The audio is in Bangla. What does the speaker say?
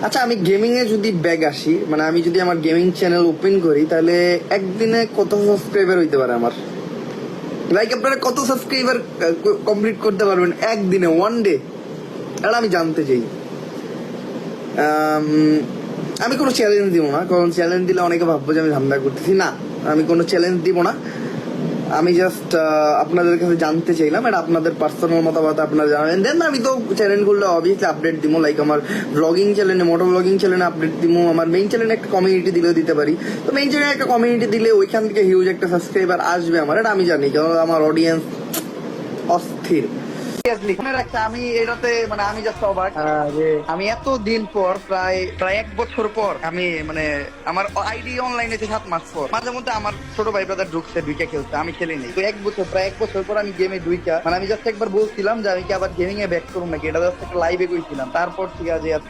আচ্ছা, আমি গেমিং এ যদি ব্যাগ আসি, মানে আমি যদি আমার গেমিং চ্যানেল ওপেন করি, তাহলে একদিনে কত সাবস্ক্রাইবার হইতে পারে আমার? লাইক আপনারা কত সাবস্ক্রাইবার কমপ্লিট করতে পারবেন একদিনে, ওয়ান ডে? এটা আমি জানতে চাই। আমি কোনো চ্যালেঞ্জ দিব না, কারণ চ্যালেঞ্জ দিলে অনেকে ভাববো যে আমি ধান্দা করতেছি। না, আমি কোনো চ্যালেঞ্জ দিব না। আমি জাস্ট আপনাদের কাছে জানতে চাইলাম, এটা আপনাদের পার্সোনাল মতামত আপনারা জানাবেন। দেন আমি তো চ্যানেল গুলো অবভিয়াসলি আপডেট দিব, লাইক আমার ব্লগিং চ্যানেলে, মোটো ব্লগিং চ্যানেলে আপডেট দিব, আমার মেইন চ্যানেলে একটা কমিউনিটি দিলেও দিতে পারি। তো মেইন চ্যানেলে একটা কমিউনিটি দিলে ওইখান থেকে হিউজ একটা সাবস্ক্রাইবার আসবে আমার, এটা আমি জানি, কারণ আমার অডিয়েন্স অস্থির। মনে রাখছে আমি এটাতে, মানে আমি জাস্ট অবাক যে আমি এত দিন পর, প্রায় 1 বছর পর, আমি মানে আমার আইডি অনলাইনে 7 মাস পর, মাঝে মধ্যে আমার ছোট ভাই ব্রাদার ঢুকছে, ঢুকে খেলতে, আমি খেলিনি। তো প্রায় 1 বছর পর আমি গেমে ঢুইকা, মানে আমি জাস্ট একবার বলছিলাম যে আমি কি আবার গেমিং এ ব্যাক করুন নাকি, এটা জাস্ট একটা লাইভে কইছিলাম, তারপর ঠিক আছে এত